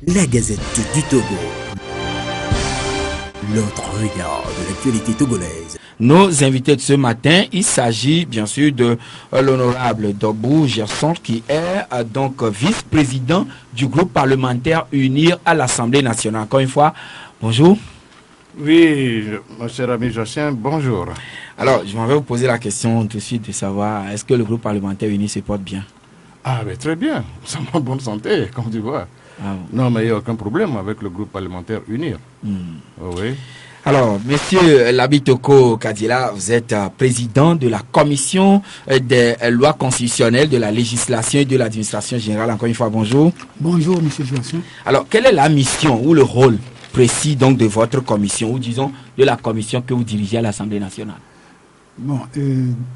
La Gazette du Togo. L'autre regard de l'actualité togolaise. Nos invités de ce matin, il s'agit bien sûr de l'honorable Dobou Gerson qui est donc vice-président du groupe parlementaire UNIR à l'Assemblée nationale. Encore une fois, bonjour. Oui, mon cher ami Josien, bonjour. Alors, je m'en vais vous poser la question tout de suite de savoir, est-ce que le groupe parlementaire UNIR se porte bien? Ah, mais très bien, nous sommes en bonne santé, comme tu vois. Ah bon. Non, mais il n'y a aucun problème avec le groupe parlementaire UNIR. Oui. Alors, monsieur Labitoko Kadila, vous êtes président de la commission des lois constitutionnelles, de la législation et de l'administration générale. Encore une fois, bonjour. Bonjour, monsieur Joachim. Alors, quelle est la mission ou le rôle précis donc de votre commission, ou disons de la commission que vous dirigez à l'Assemblée nationale? Bon,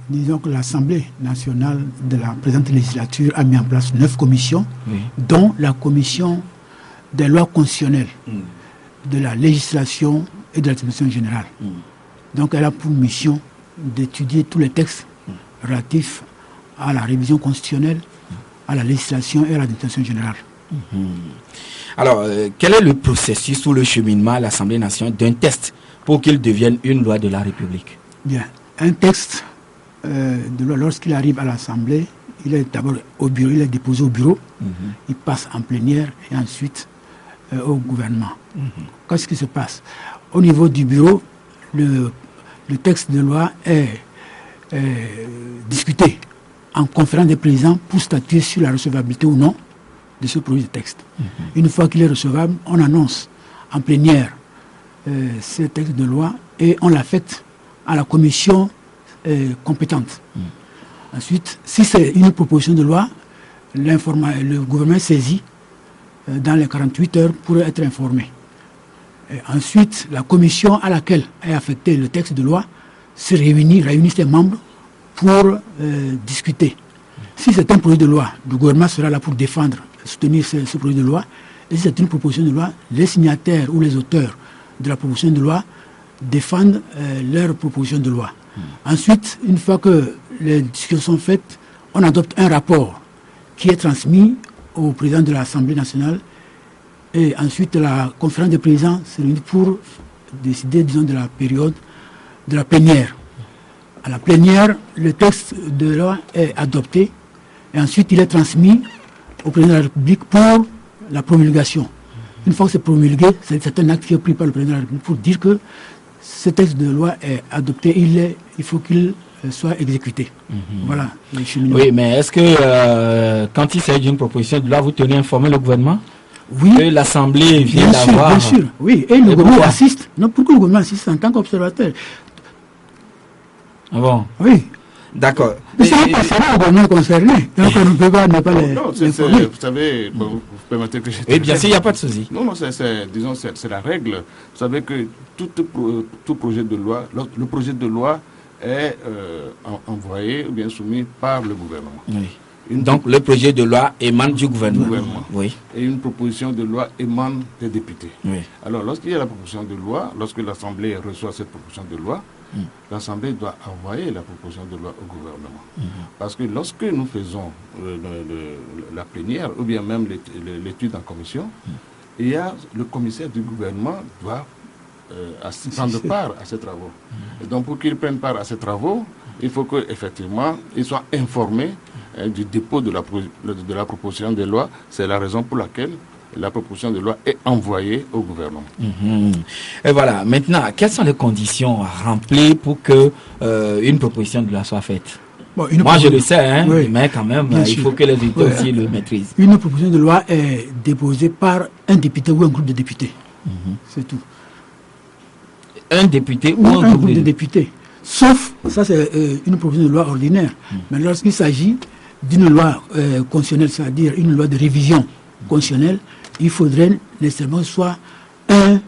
disons que l'Assemblée nationale de la présente législature a mis en place 9 commissions, oui, dont la commission des lois constitutionnelles, de la législation et de l'administration générale. Donc elle a pour mission d'étudier tous les textes relatifs à la révision constitutionnelle, à la législation et à l'administration générale. Alors, quel est le processus ou le cheminement à l'Assemblée nationale d'un texte pour qu'il devienne une loi de la République? Bien, un texte de loi, lorsqu'il arrive à l'Assemblée, il est d'abord au bureau, il est déposé au bureau, il passe en plénière et ensuite au gouvernement. Qu'est-ce qui se passe? Au niveau du bureau, le texte de loi est discuté en conférence des présidents pour statuer sur la recevabilité ou non de ce projet de texte. Une fois qu'il est recevable, on annonce en plénière ce texte de loi et on l'affecte à la commission compétente. Ensuite, si c'est une proposition de loi, le gouvernement est saisi dans les 48 heures pour être informé. Et ensuite, la commission à laquelle est affecté le texte de loi se réunit ses membres pour discuter. Si c'est un projet de loi, le gouvernement sera là pour défendre, soutenir ce projet de loi. Et si c'est une proposition de loi, les signataires ou les auteurs de la proposition de loi défendent leur proposition de loi. Ensuite, une fois que les discussions sont faites, on adopte un rapport qui est transmis au président de l'Assemblée nationale. Et ensuite, la conférence des présidents se réunit pour décider, disons, de la période de la plénière. À la plénière, le texte de loi est adopté et ensuite il est transmis au président de la République pour la promulgation. Une fois que c'est promulgué, c'est un acte qui est pris par le président de la République pour dire que ce texte de loi est adopté, il faut qu'il soit exécuté. Voilà. Oui, mais est-ce que quand il s'agit d'une proposition de loi, vous tenez informer le gouvernement? Oui. Que l'Assemblée vient d'avoir... Bien sûr, oui. Et le gouvernement assiste. Non, pourquoi le gouvernement assiste en tant qu'observateur? Ah bon? Oui. D'accord. Mais ça va au gouvernement concerné. Donc on ne peut pas ne pas les... Non, vous savez, vous permettez que je... Oui, bien sûr, il n'y a pas de souci. Non, c'est la règle. Vous savez que tout projet de loi, le projet de loi est envoyé ou bien soumis par le gouvernement. Oui. Donc le projet de loi émane du gouvernement. Oui. Et une proposition de loi émane des députés. Oui. Alors lorsqu'il y a la proposition de loi, lorsque l'Assemblée reçoit cette proposition de loi, l'Assemblée doit envoyer la proposition de loi au gouvernement. Parce que lorsque nous faisons la plénière ou bien même l'étude en commission, il y a le commissaire du gouvernement doit prendre part à ces travaux. Et donc pour qu'il prenne part à ces travaux, il faut qu'effectivement il soit informé du dépôt de la proposition de loi. C'est la raison pour laquelle la proposition de loi est envoyée au gouvernement. Et voilà, maintenant, quelles sont les conditions remplies pour que une proposition de loi soit faite? Bon, moi je le sais, hein, oui, mais quand même, il faut que les auditeurs aussi le maîtrisent. Une proposition de loi est déposée par un député ou un groupe de députés. C'est tout. Un député ou un groupe de députés. Sauf, ça c'est une proposition de loi ordinaire. Mais lorsqu'il s'agit d'une loi constitutionnelle, c'est-à-dire une loi de révision constitutionnelle, il faudrait nécessairement soit un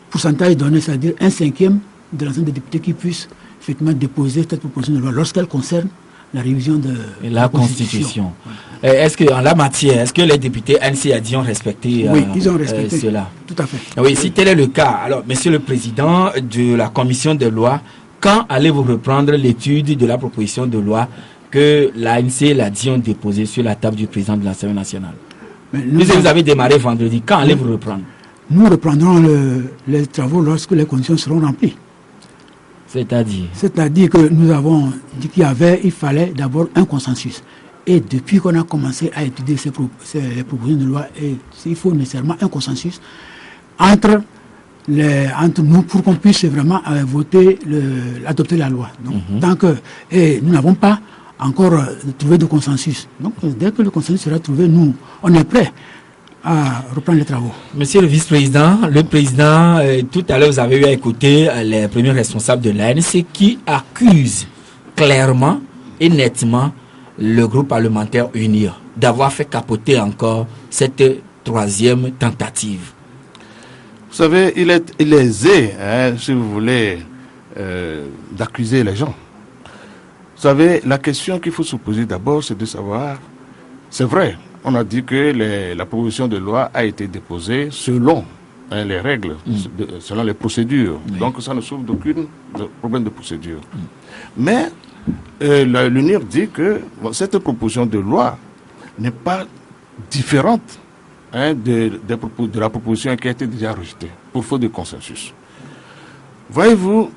pourcentage donné, c'est-à-dire 1/5 de l'ensemble des députés qui puissent effectivement déposer cette proposition de loi lorsqu'elle concerne la révision de la Constitution. Est-ce que en la matière, est-ce que les députés NCAD ont respecté oui, ils ont respecté cela? Tout à fait. Oui, si tel est le cas, alors Monsieur le Président de la Commission des lois, quand allez-vous reprendre l'étude de la proposition de loi que l'ANC et l'ADI ont déposée sur la table du président de l'Assemblée nationale? Puisque vous avez démarré vendredi, quand allez-vous reprendre? Nous reprendrons les travaux lorsque les conditions seront remplies. C'est-à-dire que nous avons dit il fallait d'abord un consensus. Et depuis qu'on a commencé à étudier les propositions de loi, il faut nécessairement un consensus entre nous pour qu'on puisse vraiment adopter la loi. Donc, tant que nous n'avons pas encore trouvé de consensus. Donc, dès que le consensus sera trouvé, nous, on est prêts à reprendre les travaux. Monsieur le vice-président, tout à l'heure, vous avez eu à écouter les premiers responsables de l'ANC qui accusent clairement et nettement le groupe parlementaire UNIR d'avoir fait capoter encore cette troisième tentative. Vous savez, il est aisé, si vous voulez, d'accuser les gens. Vous savez, la question qu'il faut se poser d'abord, c'est de savoir, c'est vrai, on a dit que la proposition de loi a été déposée selon les règles, selon les procédures. Oui. Donc ça ne souffre d'aucun problème de procédure. Mais l'UNIR dit que cette proposition de loi n'est pas différente de la proposition qui a été déjà rejetée, pour faute de consensus. Voyez-vous,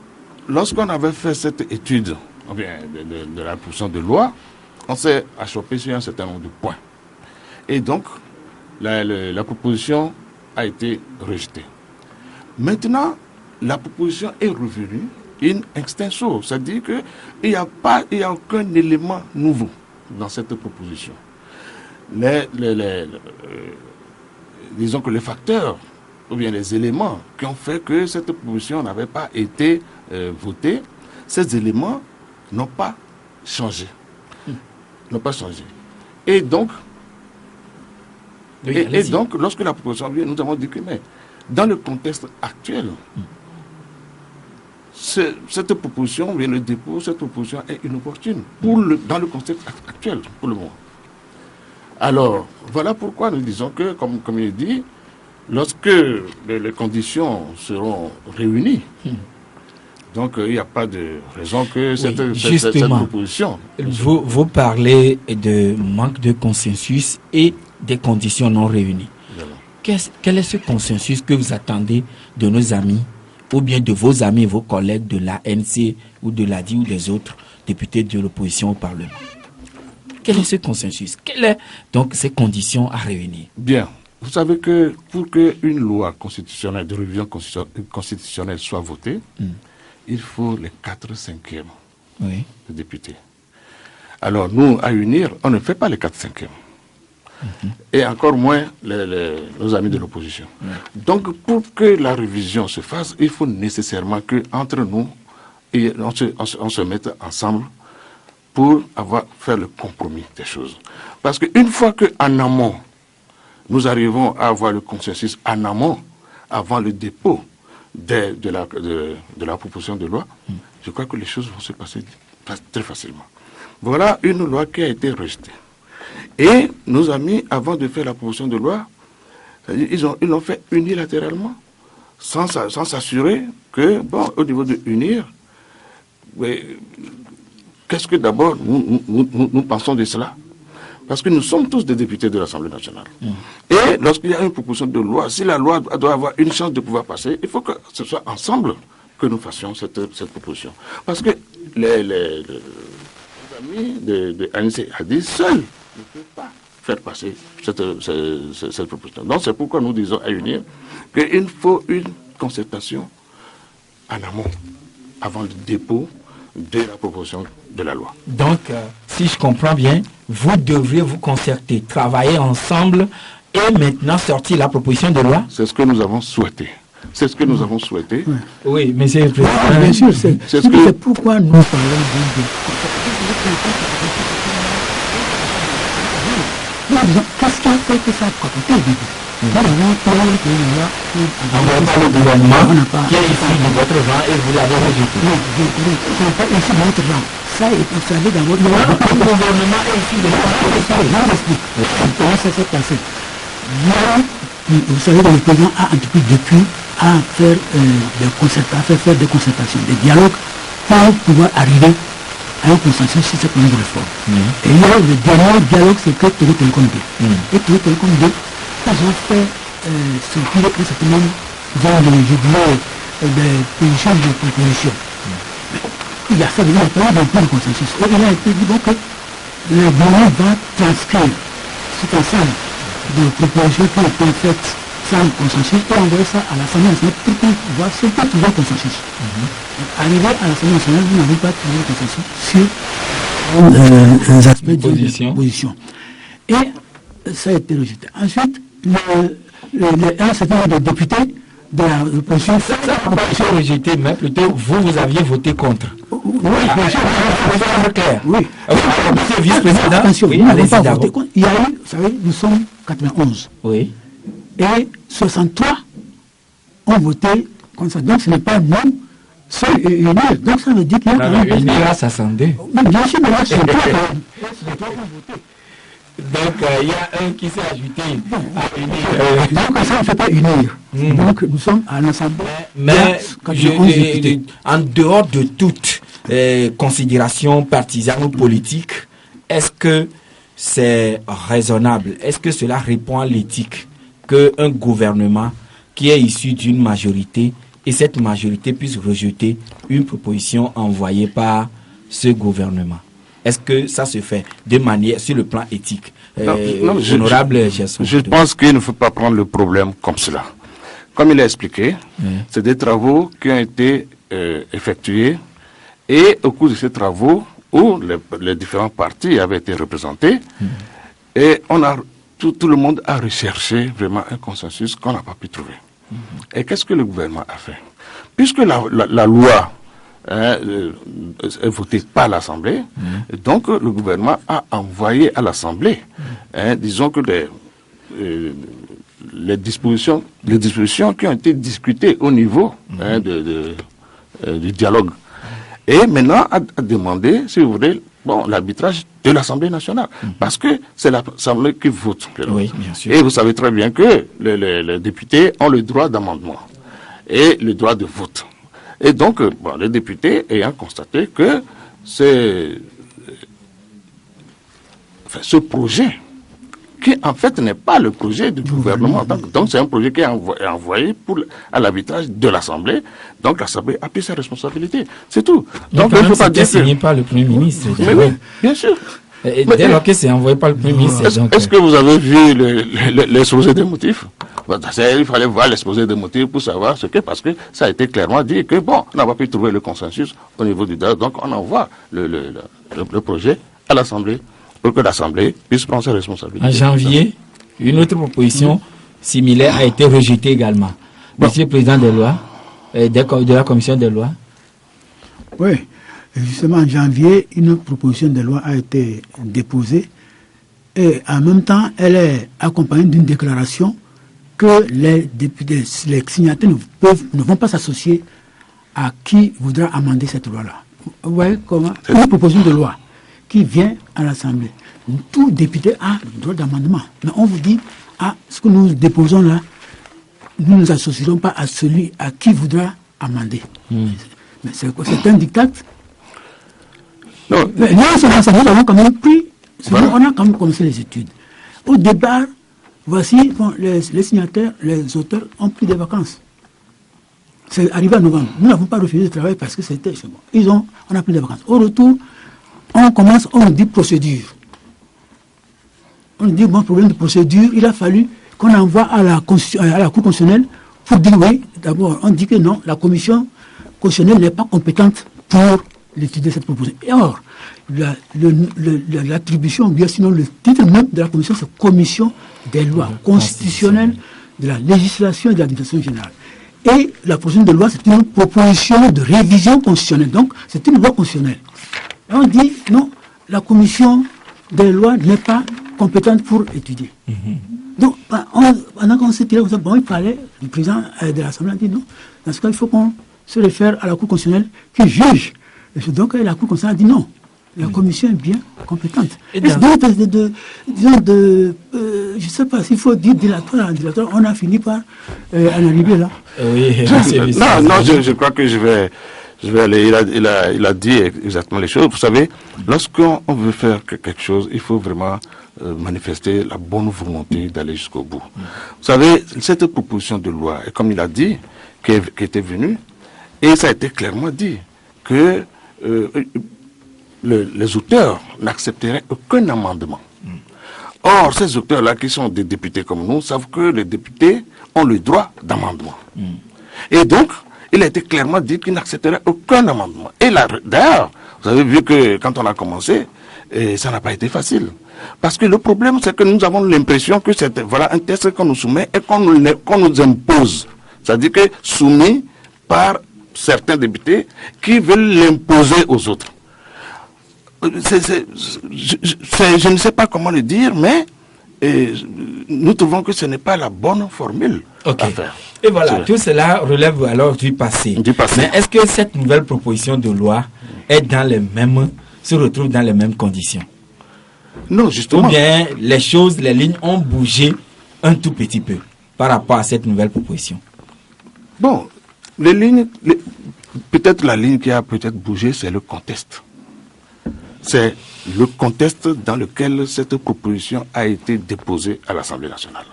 lorsqu'on avait fait cette étude de la proposition de loi, on s'est achoppé sur un certain nombre de points. Et donc, la proposition a été rejetée. Maintenant, la proposition est revenue in extenso, c'est-à-dire qu'il n'y a aucun élément nouveau dans cette proposition. Disons que les facteurs, ou bien les éléments qui ont fait que cette proposition n'avait pas été votée, ces éléments n'ont pas changé. Et donc, donc, lorsque la proposition vient, nous avons dit que, mais dans le contexte actuel, cette proposition, le dépôt, cette proposition est inopportune dans le contexte actuel, pour le moment. Alors, voilà pourquoi nous disons que, comme il dit, lorsque les conditions seront réunies, donc il n'y a pas de raison que cette proposition... Vous parlez de manque de consensus et des conditions non réunies. Quel est ce consensus que vous attendez de nos amis, ou bien de vos amis et vos collègues de l'ANC ou de l'ADI ou des autres députés de l'opposition au Parlement? Quel est ce consensus? Quelles sont donc ces conditions à réunir? Bien, vous savez que pour qu'une loi constitutionnelle, de révision constitutionnelle soit votée, il faut les 4/5 des députés. Alors nous, à UNIR, on ne fait pas les 4/5. Et encore moins nos amis de l'opposition. Donc pour que la révision se fasse, il faut nécessairement qu'entre nous, on se mette ensemble pour faire le compromis des choses. Parce qu'une fois qu'en amont, nous arrivons à avoir le consensus en amont, avant le dépôt de la proposition de loi, je crois que les choses vont se passer très facilement. Voilà une loi qui a été rejetée. Et nos amis, avant de faire la proposition de loi, ils l'ont fait unilatéralement, sans s'assurer que, au niveau de UNIR, qu'est-ce que d'abord nous pensons de cela? Parce que nous sommes tous des députés de l'Assemblée nationale. Et lorsqu'il y a une proposition de loi, si la loi doit avoir une chance de pouvoir passer, il faut que ce soit ensemble que nous fassions cette proposition. Parce que les amis de ANC a dit seuls ne peuvent pas faire passer cette proposition. Donc c'est pourquoi nous disons à UNIR qu'il faut une concertation en amont, avant le dépôt de la proposition de la loi. Donc, si je comprends bien, vous devriez vous concerter, travailler ensemble et maintenant sortir la proposition de loi? C'est ce que nous avons souhaité. C'est ce que nous avons souhaité. Oui, monsieur le président. Bien sûr, c'est pourquoi nous parlons de... Qu'est-ce qui a fait que ça a coûté? On va parler au gouvernement qui est issu de votre rang et vous l'avez rejeté. Non, ce n'est pas issu de notre rang. Ça, vous savez d'abord... Le gouvernement est issu de votre rang. Comment ça s'est passé? Vous savez que le président a entrepris depuis à faire des concertations, des dialogues pour pouvoir arriver à un consensus sur cette nouvelle réforme. Et il y a le dernier dialogue, c'est que Togo Télécom 2. Et Togo Télécom 2, ils ont fait circuler un certain nombre des positions de propositions. Il y a ça, il y a un point de consensus. Et il a été dit bon, que le gouvernement va transcrire cet ensemble de propositions qui ont été faites sans consensus pour envoyer ça à l'Assemblée nationale pour qu'on voit si on peut trouver un consensus. Arrivé à l'Assemblée nationale, vous n'avez pas trouvé un consensus sur les aspects de position. Et ça a été rejeté. Ensuite, un certain nombre de députés de l'opposition. Ça n'a pas été rejeté, mais plutôt vous aviez voté contre. Oui, clair. Oui. Monsieur vice-président, attention, oui, nous n'avons pas voté contre. Il y a eu, vous savez, nous sommes 91. Oui. Et 63 ont voté comme ça. Donc ce n'est pas non, c'est une. Donc ça veut dire qu'il y a quand même. Une à s'ascender. Mais bien sûr, mais là, c'est pas quand même. C'est pas voté. Donc, il y a un qui s'est ajouté à unir. Donc, ça ne fait pas unir. Donc, nous sommes à l'Assemblée. Mais en dehors de toute considération partisane ou politique, est-ce que c'est raisonnable? Est-ce que cela répond à l'éthique qu'un gouvernement qui est issu d'une majorité et cette majorité puisse rejeter une proposition envoyée par ce gouvernement? Est-ce que ça se fait de manière sur le plan éthique? Honorable Gerson. Je pense qu'il ne faut pas prendre le problème comme cela. Comme il a expliqué, c'est des travaux qui ont été effectués et au cours de ces travaux où les différents partis avaient été représentés et tout le monde a recherché vraiment un consensus qu'on n'a pas pu trouver. Et qu'est-ce que le gouvernement a fait? Puisque la loi est voté par l'Assemblée. Donc, le gouvernement a envoyé à l'Assemblée, disons que les dispositions qui ont été discutées au niveau du dialogue. Et maintenant, a demandé, si vous voulez, l'arbitrage de l'Assemblée nationale. Parce que c'est l'Assemblée qui vote. Oui, bien sûr. Et vous savez très bien que les députés ont le droit d'amendement et le droit de vote. Et donc, les députés ayant constaté que ce projet, qui en fait n'est pas le projet du gouvernement, donc c'est un projet qui est envoyé à l'arbitrage de l'Assemblée, donc l'Assemblée a pris ses responsabilités. C'est tout. Donc, il ne faut pas dire signé par le Premier ministre. Mais oui, bien sûr. Et dès lors que c'est envoyé par le Premier ministre... Est-ce que vous avez vu l'exposé des motifs? Il fallait voir l'exposé des motifs pour savoir ce que, parce que ça a été clairement dit que, on n'a pas pu trouver le consensus au niveau du dialogue, donc on envoie le projet à l'Assemblée pour que l'Assemblée puisse prendre ses responsabilités. En janvier, une autre proposition similaire a été rejetée également. Monsieur le Président des lois, de la Commission des lois. Oui, justement en janvier, une proposition de loi a été déposée et en même temps, elle est accompagnée d'une déclaration que les députés, les signataires ne vont pas s'associer à qui voudra amender cette loi-là. Vous voyez comment une proposition de loi qui vient à l'Assemblée, tout député a le droit d'amendement. Mais on vous dit, ce que nous déposons là, nous ne nous associerons pas à celui à qui voudra amender. Mais c'est quoi? C'est un diktat. Mais nous, nous avons quand même pris, on a quand même commencé les études. Au départ, voici, les signataires, les auteurs ont pris des vacances. C'est arrivé en novembre. Nous n'avons pas refusé de travailler parce que c'était chez moi. On a pris des vacances. Au retour, on dit procédure. On dit, problème de procédure, il a fallu qu'on envoie à la Cour constitutionnelle pour dire oui. D'abord, on dit que non, la Commission constitutionnelle n'est pas compétente pour l'étudier cette proposition. Et or, l'attribution, bien sinon le titre même de la Commission, c'est Commission des lois constitutionnelles, de la législation et de l'administration générale. Et la proposition de loi, c'est une proposition de révision constitutionnelle. Donc, c'est une loi constitutionnelle. Et on dit, non, la Commission des lois n'est pas compétente pour étudier. Donc, pendant qu'on s'est tiré, il fallait, le président de l'Assemblée a dit non. Dans ce cas, il faut qu'on se réfère à la Cour constitutionnelle qui juge. Et donc, la Cour constitutionnelle a dit non. La commission est bien compétente. Et donc, je ne sais pas s'il faut dire dilatoire, on a fini par en arriver là. Oui, non, je crois que je vais je vais aller, il a dit exactement les choses. Vous savez, lorsqu'on veut faire quelque chose, il faut vraiment manifester la bonne volonté d'aller jusqu'au bout. Vous savez, cette proposition de loi, et comme il a dit, qui était venue, et ça a été clairement dit, que les auteurs n'accepteraient aucun amendement. Or, ces auteurs-là, qui sont des députés comme nous, savent que les députés ont le droit d'amendement. Et donc, il a été clairement dit qu'ils n'accepteraient aucun amendement. Et là, d'ailleurs, vous avez vu que quand on a commencé, ça n'a pas été facile. Parce que le problème, c'est que nous avons l'impression que c'est voilà, un texte qu'on nous soumet et qu'on nous impose. C'est-à-dire que soumis par certains députés qui veulent l'imposer aux autres. Je ne sais pas comment le dire, mais nous trouvons que ce n'est pas la bonne formule à faire. Et voilà, tout cela relève alors du passé. Mais est-ce que cette nouvelle proposition de loi se retrouve dans les mêmes conditions? Non, justement. Ou bien les lignes ont bougé un tout petit peu par rapport à cette nouvelle proposition? Bon, peut-être la ligne qui a peut-être bougé, c'est le contexte. C'est le contexte dans lequel cette proposition a été déposée à l'Assemblée nationale.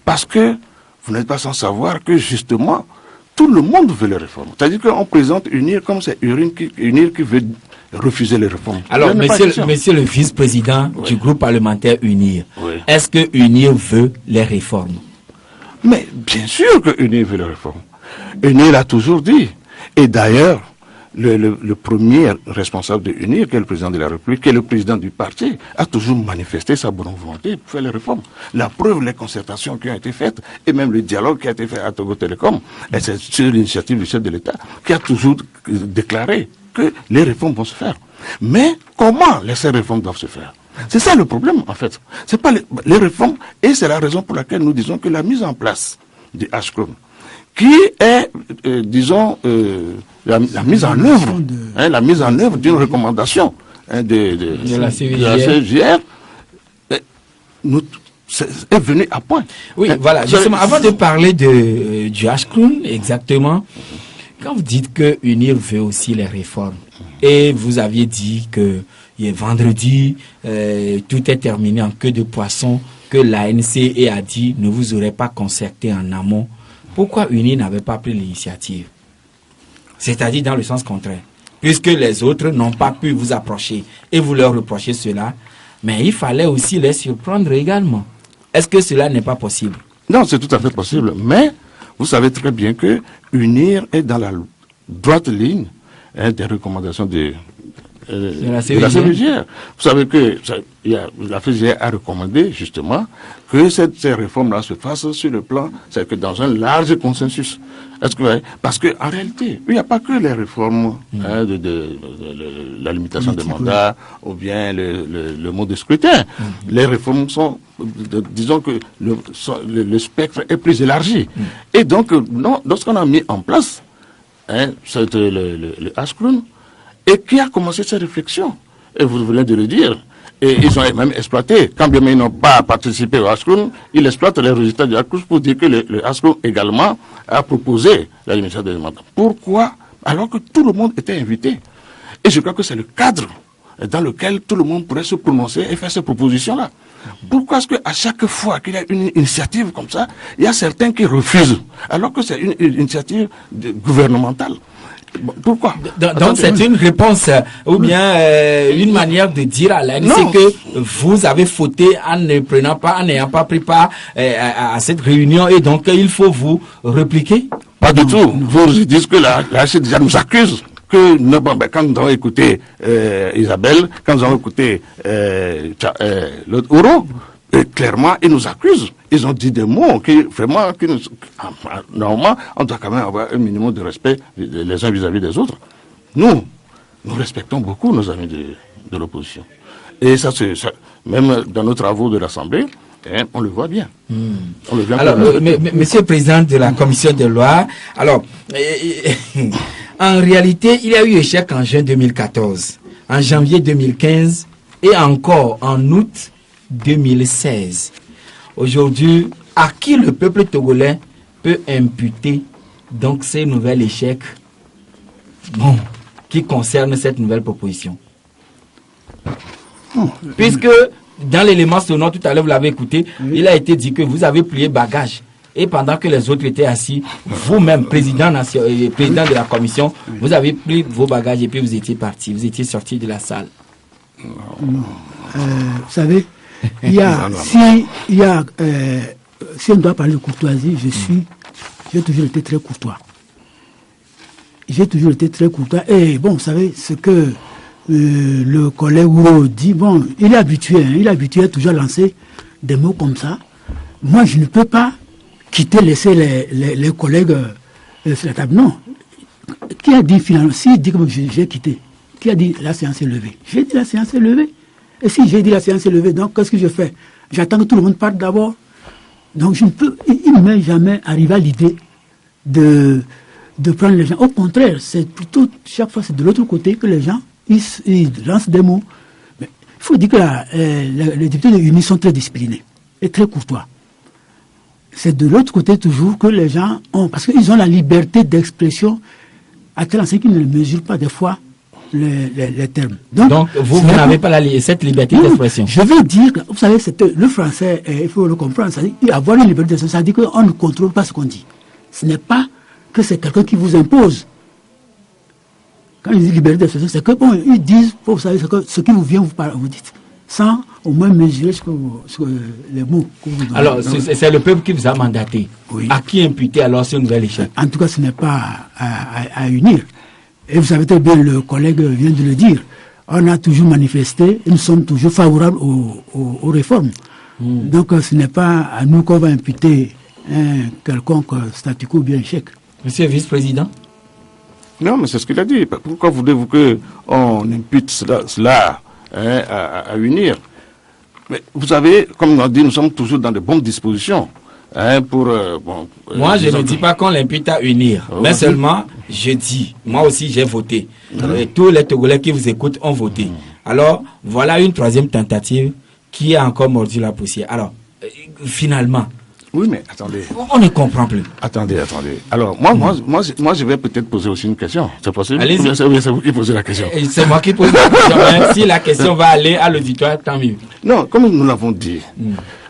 Parce que vous n'êtes pas sans savoir que justement, tout le monde veut les réformes. C'est-à-dire qu'on présente UNIR comme c'est UNIR qui veut refuser les réformes. Alors, monsieur le vice-président du groupe parlementaire UNIR, est-ce que UNIR veut les réformes? Mais bien sûr que UNIR veut les réformes. UNIR l'a toujours dit. Et d'ailleurs, le premier responsable de UNIR, qui est le président de la République, qui est le président du parti, a toujours manifesté sa bonne volonté pour faire les réformes. La preuve, les concertations qui ont été faites, et même le dialogue qui a été fait à Togo Télécom, et c'est sur l'initiative du chef de l'État, qui a toujours déclaré que les réformes vont se faire. Mais comment ces réformes doivent se faire? C'est ça le problème, en fait. C'est pas les réformes, et c'est la raison pour laquelle nous disons que la mise en place du HCRON, qui est, disons, la mise en œuvre, la mise en œuvre d'une recommandation de la CGR, est venue à point. Oui, voilà. Justement, avant de parler du HCRON, exactement, quand vous dites que UNIR veut aussi les réformes, et vous aviez dit que vendredi, tout est terminé en queue de poisson, que l'ANC a dit ne vous aurez pas concerté en amont, pourquoi UNIR n'avait pas pris l'initiative? C'est-à-dire dans le sens contraire. Puisque les autres n'ont pas pu vous approcher et vous leur reprochez cela, mais il fallait aussi les surprendre également. Est-ce que cela n'est pas possible? Non, c'est tout à fait possible. Mais vous savez très bien que UNIR est dans la droite ligne des recommandations de la CGR. Vous savez que la CGR a recommandé justement que ces réformes-là se fassent sur le plan, c'est que dans un large consensus. Parce qu'en réalité, il n'y a pas que les réformes de la limitation des mandats ou bien le mode de scrutin. Les réformes sont, disons que le spectre est plus élargi. Et donc, lorsqu'on a mis en place le HCRON, et qui a commencé cette réflexion, et vous venez de le dire, et ils ont même exploité, quand bien même ils n'ont pas participé au HCRON, ils exploitent les résultats du HCRON pour dire que le HCRON également a proposé la limitation des mandats. Pourquoi? Alors que tout le monde était invité. Et je crois que c'est le cadre dans lequel tout le monde pourrait se prononcer et faire ces propositions-là. Pourquoi est-ce qu'à chaque fois qu'il y a une initiative comme ça, il y a certains qui refusent, alors que c'est une initiative gouvernementale? Pourquoi? Donc c'est une réponse ou bien une manière de dire à l'ANC que vous avez fauté en n'ayant pas pris part à cette réunion et donc il faut vous répliquer? Pas du tout. Vous dites que la déjà nous accuse que quand nous avons écouté Isabelle, quand nous avons écouté l'autre Ouro, clairement, ils nous accusent. Ils ont dit des mots normalement, on doit quand même avoir un minimum de respect les uns vis-à-vis des autres. Nous respectons beaucoup nos amis de l'opposition. Et ça, même dans nos travaux de l'Assemblée, on le voit bien. On le voit alors, Monsieur le Président de la Commission des lois, alors, en réalité, il y a eu échec en juin 2014, en janvier 2015 et encore en août 2016. Aujourd'hui, à qui le peuple togolais peut imputer donc ces nouveaux échecs bon, qui concerne cette nouvelle proposition? Puisque dans l'élément sonore, tout à l'heure, vous l'avez écouté, il a été dit que vous avez plié bagage. Et pendant que les autres étaient assis, vous-même, président de la commission, vous avez pris vos bagages et puis vous étiez parti, vous étiez sorti de la salle. Non. Vous savez, si on doit parler de courtoisie, j'ai toujours été très courtois. J'ai toujours été très courtois. Et bon, vous savez, ce que le collègue Ouro dit, bon, il est habitué à toujours lancer des mots comme ça. Moi, je ne peux pas laisser les collègues sur la table. Non. Qui a dit finalement, s'il dit que j'ai quitté, qui a dit la séance est levée? J'ai dit la séance est levée. Et si j'ai dit la séance est levée, donc qu'est-ce que je fais? J'attends que tout le monde parte d'abord. Donc il ne m'est jamais arrivé à l'idée de prendre les gens. Au contraire, c'est plutôt, chaque fois, c'est de l'autre côté que les gens, ils lancent des mots. Mais il faut dire que les députés de l'UNI sont très disciplinés et très courtois. C'est de l'autre côté toujours que les gens ont, parce qu'ils ont la liberté d'expression à tel enseigne qu'ils ne mesurent pas des fois les termes. Donc vous n'avez pas cette liberté d'expression. Je veux dire, vous savez, le français, il faut le comprendre, ça dit, avoir une liberté d'expression, ça dit qu'on ne contrôle pas ce qu'on dit. Ce n'est pas que c'est quelqu'un qui vous impose. Quand ils disent liberté d'expression, c'est que bon, ils disent, vous savez, ce qui vous vient, vous dites, sans au moins mesurer les mots que vous donnez. Alors, c'est le peuple qui vous a mandaté. Oui. À qui imputer alors ce nouvel échec? En tout cas, ce n'est pas à unir. Et vous savez très bien, le collègue vient de le dire, on a toujours manifesté, et nous sommes toujours favorables aux réformes. Donc, ce n'est pas à nous qu'on va imputer un quelconque statu quo ou bien échec. Monsieur le vice-président? Non, mais c'est ce qu'il a dit. Pourquoi voulez-vous qu'on impute cela à unir? Mais vous savez, comme on a dit, nous sommes toujours dans de bonnes dispositions. Moi, je ne dis pas qu'on l'impute à unir, mais seulement, je dis, moi aussi j'ai voté. Et tous les Togolais qui vous écoutent ont voté. Alors, voilà une troisième tentative qui a encore mordu la poussière. Alors, finalement... Oui, mais attendez. On ne comprend plus. Attendez. Alors, moi, je vais peut-être poser aussi une question. C'est possible? Allez-y. C'est vous qui posez la question. C'est moi qui pose la question. Hein. Si la question va aller à l'auditoire, tant mieux. Non, comme nous l'avons dit,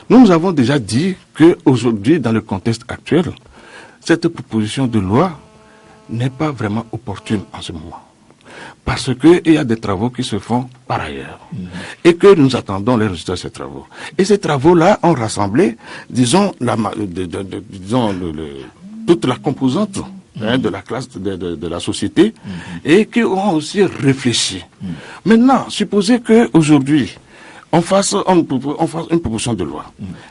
nous avons déjà dit qu'aujourd'hui, dans le contexte actuel, cette proposition de loi n'est pas vraiment opportune en ce moment. Parce qu'il y a des travaux qui se font par ailleurs. Et que nous attendons les résultats de ces travaux. Et ces travaux-là ont rassemblé, disons, toute la composante de la classe de la société et qui ont aussi réfléchi. Maintenant, supposez qu'aujourd'hui, on fasse une proposition de loi.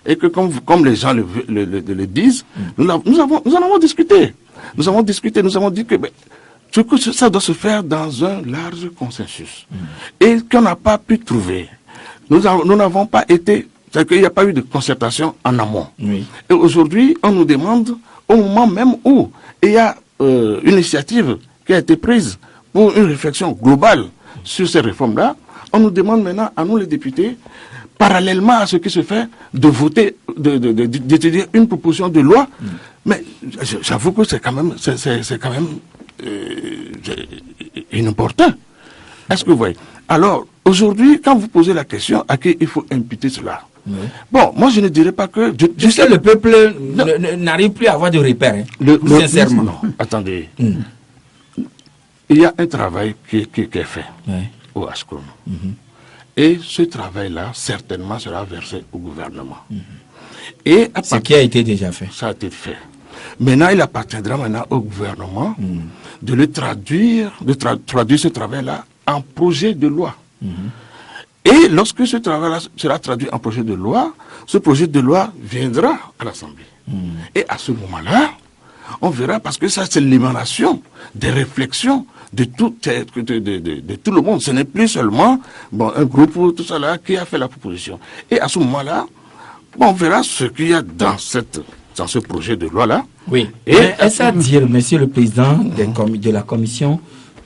Et que comme les gens le disent, nous en avons discuté. Nous avons dit que ça doit se faire dans un large consensus. Et qu'on n'a pas pu trouver. Nous n'avons pas été... C'est-à-dire qu'il n'y a pas eu de concertation en amont. Oui. Et aujourd'hui, on nous demande, au moment même où il y a une initiative qui a été prise pour une réflexion globale sur ces réformes-là, on nous demande maintenant, à nous les députés, parallèlement à ce qui se fait, de voter, d'étudier une proposition de loi. Mais j'avoue que c'est quand même inopportun. Est-ce que vous voyez? Alors, aujourd'hui, quand vous posez la question, à qui il faut imputer cela? Bon, moi je ne dirais pas que... Je sais que le peuple n'arrive plus à avoir de repères, sincèrement. Non, attendez. Il y a un travail qui est fait au HCON. Et ce travail-là, certainement, sera versé au gouvernement. Et ce qui a été déjà fait. Ça a été fait. Maintenant, il appartiendra maintenant au gouvernement de le traduire, traduire ce travail-là en projet de loi. Et lorsque ce travail-là sera traduit en projet de loi, ce projet de loi viendra à l'Assemblée. Et à ce moment-là, on verra, parce que ça, c'est l'émanation des réflexions de tout le monde. Ce n'est plus seulement un groupe, tout ça là, qui a fait la proposition. Et à ce moment-là, on verra ce qu'il y a dans ce projet de loi-là. Oui. Et est-ce à dire, monsieur le président de la commission,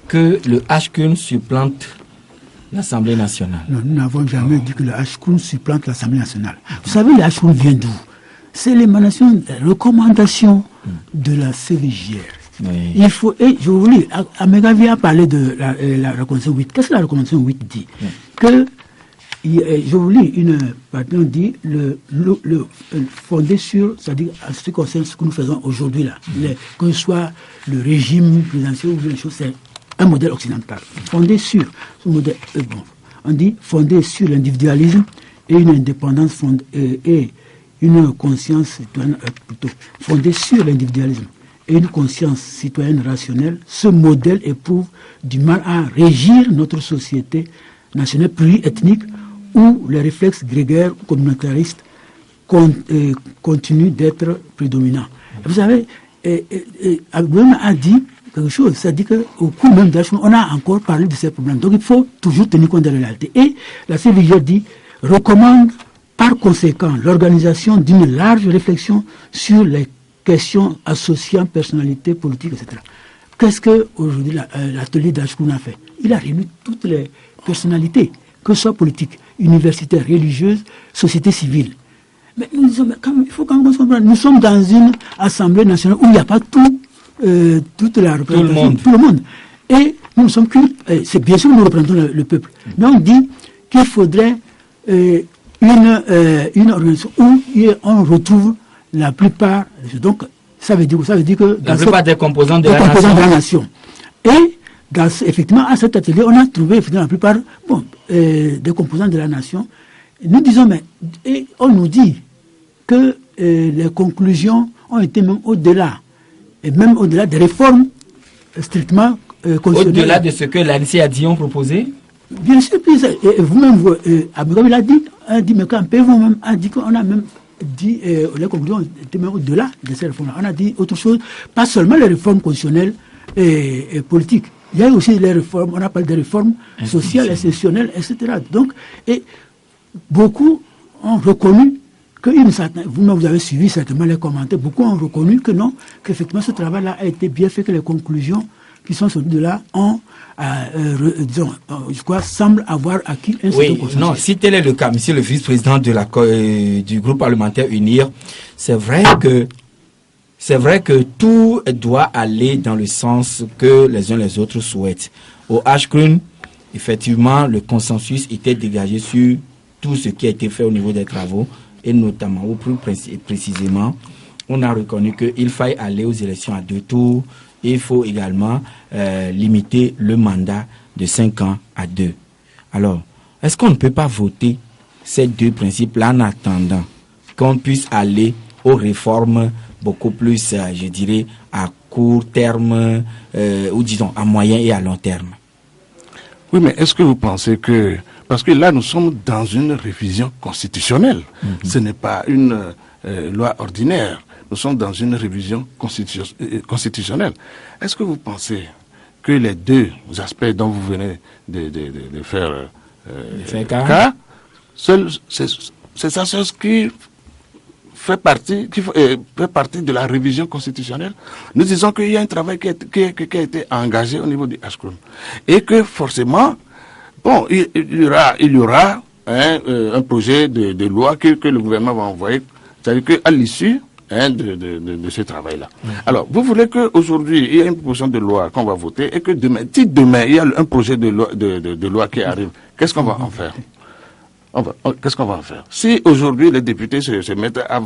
que le HCON supplante l'Assemblée nationale? Non, nous n'avons jamais dit que le HCON supplante l'Assemblée nationale. Vous savez, le HCON vient d'où? C'est l'émanation des recommandations de la CVJR. Oui. Il faut, et je vous lis, Amegavi a parlé de la recommandation 8. Qu'est-ce que la recommandation 8 dit? Que, je vous lis une partie, on dit, fondé sur, c'est-à-dire, à ce qui concerne ce que nous faisons aujourd'hui là, que ce soit le régime présidentiel ou les choses, c'est un modèle occidental. Fondé sur ce modèle, on dit fondé sur l'individualisme et une indépendance et une conscience citoyenne, plutôt fondée sur l'individualisme et une conscience citoyenne rationnelle, ce modèle éprouve du mal à régir notre société nationale pluriethnique où les réflexes grégaires ou communautaristes continuent d'être prédominants. Vous savez, Abdoum a dit quelque chose, c'est-à-dire qu'au cours même d'âge, on a encore parlé de ces problèmes. Donc il faut toujours tenir compte de la réalité. Et la CVJ dit, recommande par conséquent l'organisation d'une large réflexion sur les questions associant personnalité politique, etc. Qu'est-ce que aujourd'hui l'atelier d'Ashkoun a fait? Il a réuni toutes les personnalités, que ce soit politiques, universitaires, religieuses, société civile. Mais nous disons, il faut quand même qu'on se comprenne. Nous sommes dans une assemblée nationale où il n'y a pas toute la représentation, tout le monde. Et nous sommes c'est bien sûr que nous représentons le peuple. Mais on dit qu'il faudrait une organisation où on retrouve la plupart. Donc, ça veut dire que la plupart des composants de la nation. Et effectivement, à cet atelier, on a trouvé effectivement la plupart des composants de la nation. Nous disons, et on nous dit que les conclusions ont été même au-delà, et même au-delà des réformes strictement constitutionnelles. Au-delà de ce que l'ANSI a dit, ont proposé? Bien sûr, et vous-même, Abdoum, il a dit, mais quand vous-même a dit qu'on a même dit, les conclusions étaient même au-delà de ces réformes-là. On a dit autre chose, pas seulement les réformes constitutionnelles et politiques. Il y a aussi les réformes, on a parlé des réformes sociales, institutionnelles, etc. Donc, et beaucoup ont reconnu que vous-même vous avez suivi certainement les commentaires, beaucoup ont reconnu que non, qu'effectivement ce travail-là a été bien fait, que les conclusions qui sont sorties de là ont, semblent avoir acquis un certain consensus. Non, si tel est le cas, monsieur le vice-président du groupe parlementaire UNIR, c'est vrai que tout doit aller dans le sens que les uns les autres souhaitent. Au HCRUN, effectivement, le consensus était dégagé sur tout ce qui a été fait au niveau des travaux, et notamment, ou plus précisément, on a reconnu qu'il faille aller aux élections à 2 tours. Et il faut également limiter le mandat de 5 ans à 2. Alors, est-ce qu'on ne peut pas voter ces 2 principes-là en attendant qu'on puisse aller aux réformes beaucoup plus, je dirais, à court terme, ou disons à moyen et à long terme? Oui, mais est-ce que vous pensez que... Parce que là, nous sommes dans une révision constitutionnelle. Ce n'est pas une loi ordinaire. Nous sommes dans une révision constitutionnelle. Est-ce que vous pensez que les 2 aspects dont vous venez de faire cas, c'est ça ce qui fait partie de la révision constitutionnelle? Nous disons qu'il y a un travail qui a été engagé au niveau du HCRUN. Et que forcément, il y aura un projet de loi que le gouvernement va envoyer. C'est-à-dire qu'à l'issue de ce travail-là. Alors, vous voulez qu'aujourd'hui, il y ait une proposition de loi qu'on va voter et que demain, si demain, il y a un projet de loi qui arrive, qu'est-ce qu'on va en faire? Qu'est-ce qu'on va en faire? Si aujourd'hui, les députés se mettent à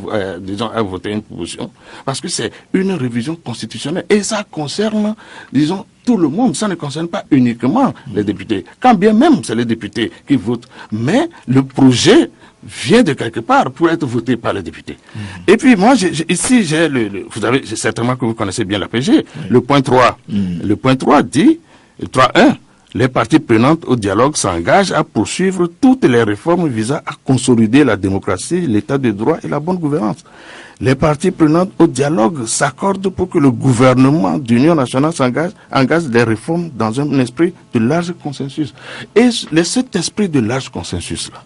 voter une proposition, parce que c'est une révision constitutionnelle et ça concerne, disons, tout le monde. Ça ne concerne pas uniquement les députés. Quand bien même c'est les députés qui votent, mais le projet vient de quelque part pour être voté par les députés. Et puis moi, ici, j'ai vous savez certainement que vous connaissez bien l'APG. Le point 3. Le point 3 dit, 3.1, les parties prenantes au dialogue s'engagent à poursuivre toutes les réformes visant à consolider la démocratie, l'état de droit et la bonne gouvernance. Les parties prenantes au dialogue s'accordent pour que le gouvernement d'union nationale engage des réformes dans un esprit de large consensus. Et cet esprit de large consensus-là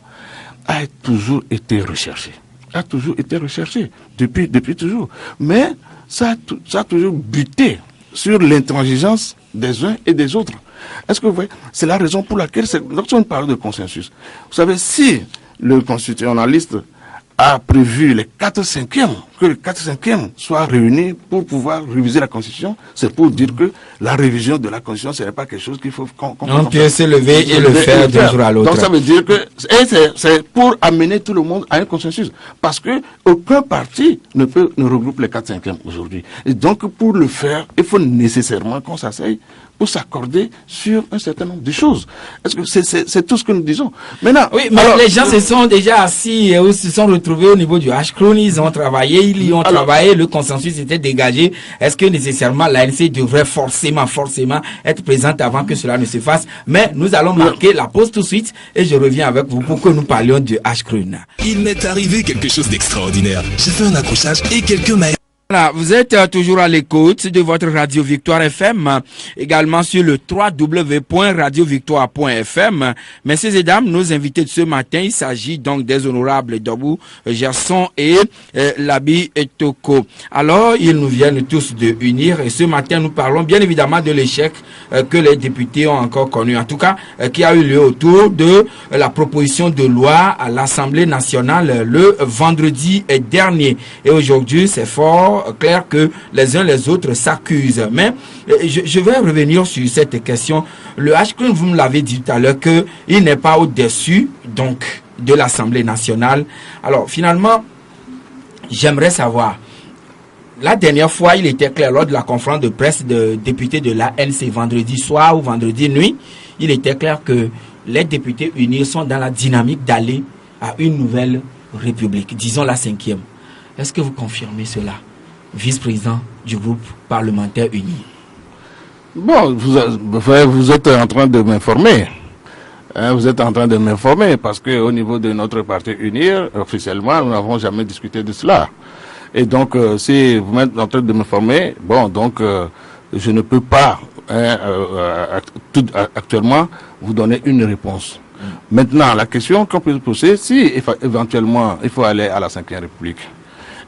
a toujours été recherché. Depuis toujours. Mais ça a toujours buté sur l'intransigeance des uns et des autres. Est-ce que vous voyez? C'est la raison pour laquelle, lorsqu'on parle de consensus, vous savez, si le constitutionnaliste a prévu les 4/5 que le 4/5e soit réuni pour pouvoir réviser la Constitution, c'est pour dire que la révision de la Constitution, ce n'est pas quelque chose qu'il faut on peut se lever et le faire d'un jour à l'autre. Donc ça veut dire que c'est pour amener tout le monde à un consensus. Parce que aucun parti ne regroupe les 4/5e aujourd'hui. Et donc pour le faire, il faut nécessairement qu'on s'asseye pour s'accorder sur un certain nombre de choses. Est-ce que c'est tout ce que nous disons? Maintenant, oui, mais alors, les gens se sont déjà assis et se sont retrouvés au niveau du H-Crown, ils ont travaillé, travaillé, le consensus était dégagé. Est-ce que nécessairement l'ANC devrait forcément être présente avant que cela ne se fasse? Mais nous allons marquer la pause tout de suite et je reviens avec vous pour que nous parlions du H-Crown. Il m'est arrivé quelque chose d'extraordinaire. J'ai fait un accrochage et quelqu'un m'a... Voilà, vous êtes toujours à l'écoute de votre Radio Victoire FM, également sur le www.radiovictoire.fm. Messieurs et dames, nos invités de ce matin, il s'agit donc des honorables Dobou Gerson et Labi Toko. Alors, ils nous viennent tous de unir et ce matin, nous parlons bien évidemment de l'échec que les députés ont encore connu, en tout cas, qui a eu lieu autour de la proposition de loi à l'Assemblée nationale le vendredi dernier. Et aujourd'hui, c'est fort clair que les uns les autres s'accusent. Mais je vais revenir sur cette question. Le H-Crown, vous me l'avez dit tout à l'heure, qu'il n'est pas au-dessus donc de l'Assemblée nationale. Alors finalement, j'aimerais savoir, la dernière fois, il était clair lors de la conférence de presse de députés de l'ANC vendredi soir ou vendredi nuit, il était clair que les députés unis sont dans la dynamique d'aller à une nouvelle république, disons la 5e. Est-ce que vous confirmez cela, vice-président du groupe parlementaire uni? Bon, vous êtes en train de m'informer. Vous êtes en train de m'informer parce qu'au niveau de notre parti Unir, officiellement, nous n'avons jamais discuté de cela. Et donc, si vous êtes en train de m'informer, bon, donc, je ne peux pas actuellement vous donner une réponse. Maintenant, la question qu'on peut se poser, si éventuellement il faut aller à la 5e République,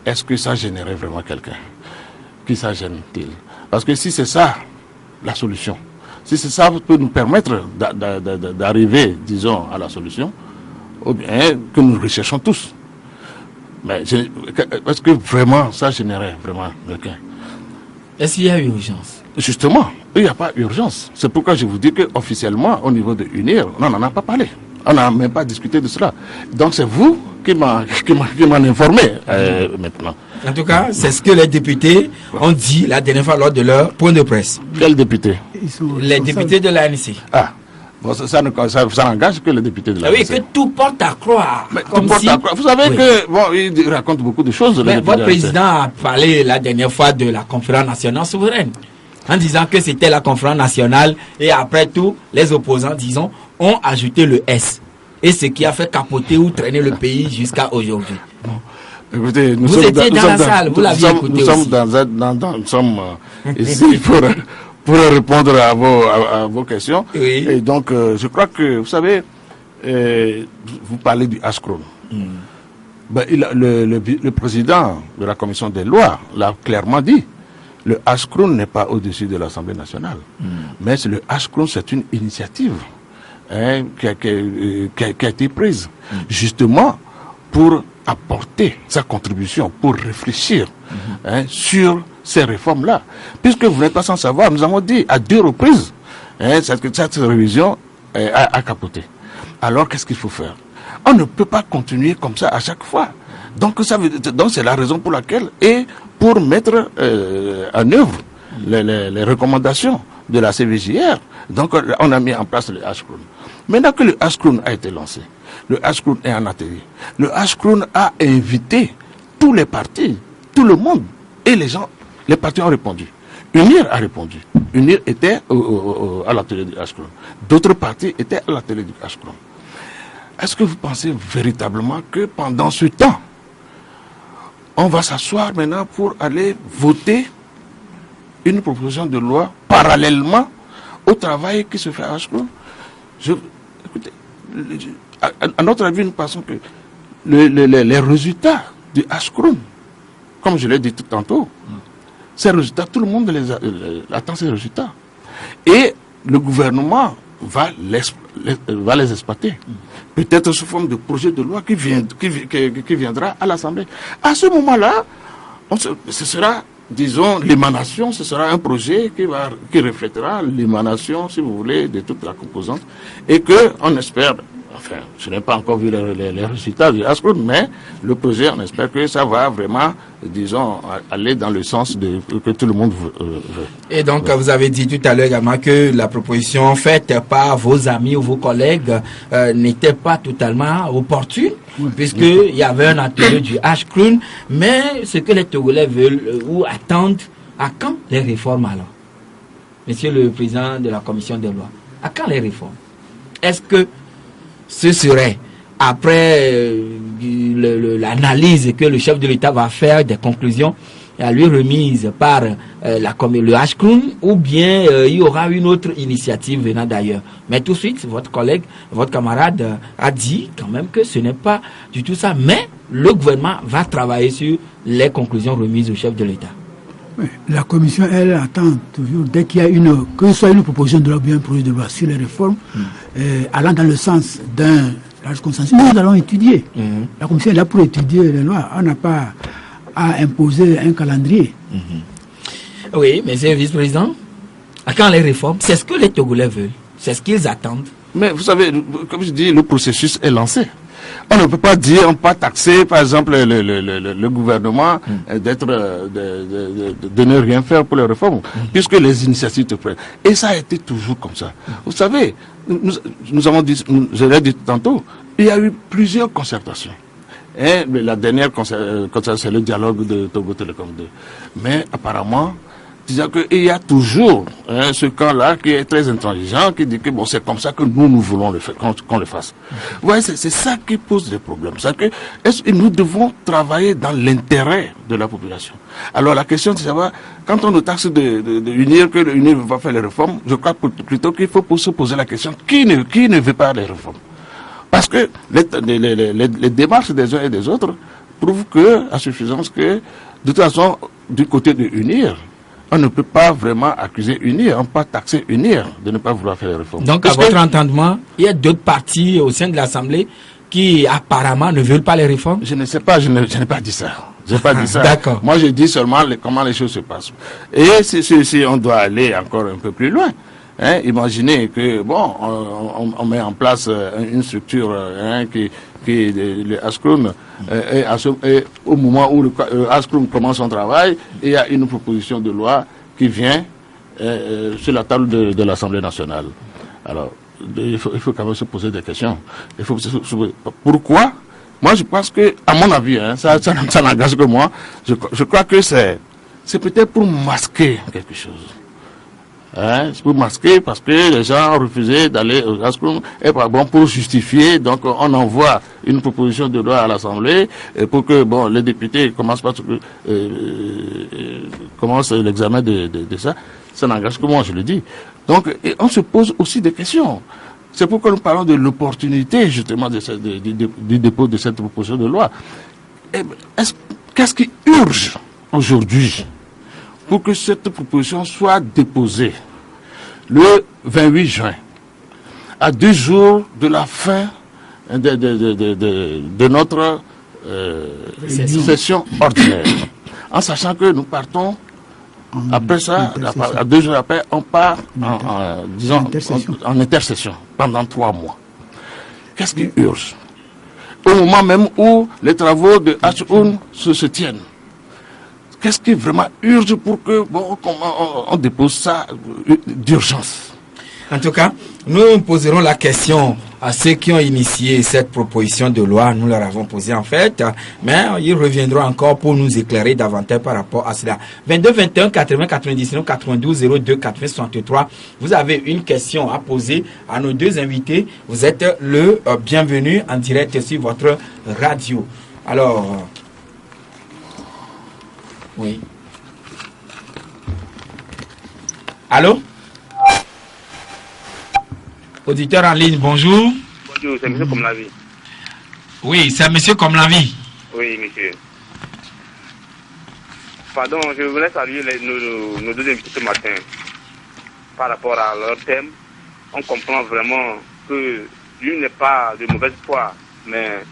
est-ce que ça gênerait vraiment quelqu'un? Qui ça gêne-t-il? Parce que si c'est ça la solution, si c'est ça qui peut nous permettre d'arriver, disons, à la solution, ou bien que nous recherchons tous. Mais est-ce que vraiment ça gênerait vraiment quelqu'un? Est-ce qu'il y a urgence? Justement, il n'y a pas urgence. C'est pourquoi je vous dis qu'officiellement, au niveau de UNIR, on n'en a pas parlé. On n'a même pas discuté de cela. Donc c'est vous qui m'en informé maintenant. En tout cas, c'est ce que les députés ont dit la dernière fois lors de leur point de presse. Quels députés? Les députés de l'ANC. Ah, bon, ça n'engage que les députés de l'ANC. Oui, que tout porte à croire. Tout porte à croire. Vous savez que, bon, ils racontent beaucoup de choses. Mais votre président a parlé la dernière fois de la conférence nationale souveraine, en disant que c'était la conférence nationale et après tout, les opposants, disons, ont ajouté le S. Et ce qui a fait capoter ou traîner le pays jusqu'à aujourd'hui. Bon. Écoutez, vous étiez dans la salle, vous l'aviez écouté aussi. Nous sommes ici pour répondre à vos questions. Oui. Et donc, je crois que, vous savez, vous parlez du H-Crown. Ben, le président de la commission des lois l'a clairement dit. Le H-Crown n'est pas au-dessus de l'Assemblée nationale. Mais le H-Crown, c'est une initiative qui a été prise justement pour apporter sa contribution, pour réfléchir sur ces réformes-là. Puisque vous n'êtes pas sans savoir, nous avons dit à 2 reprises cette révision a capoté. Alors qu'est-ce qu'il faut faire? On ne peut pas continuer comme ça à chaque fois. Donc c'est la raison pour laquelle, et pour mettre en œuvre les recommandations de la CVJR, donc on a mis en place le H-Crown. Maintenant que le H-Crown a été lancé, le H-Crown est en atelier, le H-Crown a invité tous les partis, tout le monde, et les partis ont répondu. UNIR a répondu. UNIR était à l'atelier du H-Crown. D'autres partis étaient à l'atelier du H-Crown. Est-ce que vous pensez véritablement que pendant ce temps, on va s'asseoir maintenant pour aller voter une proposition de loi parallèlement au travail qui se fait à H-Crown? Écoutez, à notre avis, nous pensons que les résultats du H-Crown, comme je l'ai dit tout tantôt, ces résultats, tout le monde attend ces résultats. Et le gouvernement va les exploiter. Peut-être sous forme de projet de loi qui viendra à l'Assemblée. À ce moment-là, ce sera, disons, l'émanation, ce sera un projet qui reflètera l'émanation, si vous voulez, de toute la composante, et que on espère. Enfin, je n'ai pas encore vu les résultats du Ascroon, mais le projet, on espère que ça va vraiment, disons, aller dans le sens que tout le monde veut. Et donc, vous avez dit tout à l'heure également que la proposition faite par vos amis ou vos collègues n'était pas totalement opportune, puisqu'il y avait un atelier du Ascroon, mais ce que les Togolais veulent ou attendent, à quand les réformes alors? Monsieur le président de la commission des lois, à quand les réformes? Est-ce que ce serait après l'analyse que le chef de l'État va faire des conclusions à lui remise par le Ascroon, ou bien il y aura une autre initiative venant d'ailleurs. Mais tout de suite, votre collègue, votre camarade a dit quand même que ce n'est pas du tout ça, mais le gouvernement va travailler sur les conclusions remises au chef de l'État. Oui, la commission, elle, attend toujours, dès qu'il y a que ce soit une proposition de loi ou bien un projet de loi sur les réformes, allant dans le sens d'un large consensus, nous allons étudier. La commission est là pour étudier les lois. On n'a pas à imposer un calendrier. Oui, monsieur le vice-président, à quand les réformes? C'est ce que les Togolais veulent. C'est ce qu'ils attendent. Mais vous savez, comme je dis, le processus est lancé. On ne peut pas dire, on ne peut pas taxer, par exemple, le gouvernement de ne rien faire pour les réformes, puisque les initiatives te prennent. Et ça a été toujours comme ça. Vous savez, nous avons dit, je l'ai dit tantôt, il y a eu plusieurs concertations. Et la dernière concertation, c'est le dialogue de Togo Télécom 2. Mais apparemment, disant qu'il y a toujours ce camp-là qui est très intransigeant, qui dit que bon, c'est comme ça que nous voulons le faire, qu'on le fasse. Vous voyez, c'est ça qui pose des problèmes. Est-ce que nous devons travailler dans l'intérêt de la population? Alors la question, c'est de savoir, quand on nous taxe de UNIR, que l'UNIR ne veut pas faire les réformes, je crois plutôt qu'il faut se poser la question, qui ne veut pas les réformes? Parce que les démarches des uns et des autres prouvent à suffisance que, de toute façon, du côté de UNIR, on ne peut pas vraiment accuser UNIR, on ne peut pas taxer UNIR de ne pas vouloir faire les réformes. Donc, à votre entendement, il y a d'autres partis au sein de l'Assemblée qui apparemment ne veulent pas les réformes? Je ne sais pas, je n'ai pas dit ça. Je n'ai pas dit ça. D'accord. Moi, je dis seulement comment les choses se passent. Et si on doit aller encore un peu plus loin, imaginez que, bon, on met en place une structure qui est le Ascroon, et au moment où le Ascroon commence son travail, il y a une proposition de loi qui vient sur la table de l'Assemblée nationale. Alors, il faut quand même se poser des questions. Pourquoi? Moi, je pense que, à mon avis, ça n'engage que moi, je crois que c'est peut-être pour masquer quelque chose. C'est pour masquer parce que les gens ont refusé d'aller au Ascroon et pour justifier, donc on envoie une proposition de loi à l'Assemblée pour que les députés commencent l'examen de ça. Ça n'engage que moi, je le dis. Donc on se pose aussi des questions. C'est pourquoi nous parlons de l'opportunité justement du dépôt de cette proposition de loi. Qu'est-ce qui urge aujourd'hui pour que cette proposition soit déposée le 28 juin, à 2 jours de la fin de notre session ordinaire, en sachant que nous partons, après ça, à 2 jours après, on part en intercession pendant 3 mois. Qu'est-ce qui urge? Au moment même où les travaux de Ascroon se tiennent, qu'est-ce qui vraiment urge pour que on dépose ça d'urgence? En tout cas, nous poserons la question à ceux qui ont initié cette proposition de loi. Nous leur avons posé en fait, mais ils reviendront encore pour nous éclairer davantage par rapport à cela. 22 21 80 99 92 02 80 63. Vous avez une question à poser à nos deux invités. Vous êtes le bienvenu en direct sur votre radio. Alors, oui. Allô? Auditeur en ligne, bonjour. Bonjour, c'est monsieur comme la vie. Oui, c'est monsieur comme la vie. Oui, monsieur. Pardon, je voulais saluer nos deux invités ce matin. Par rapport à leur thème, on comprend vraiment que l'une n'est pas de mauvaise foi, mais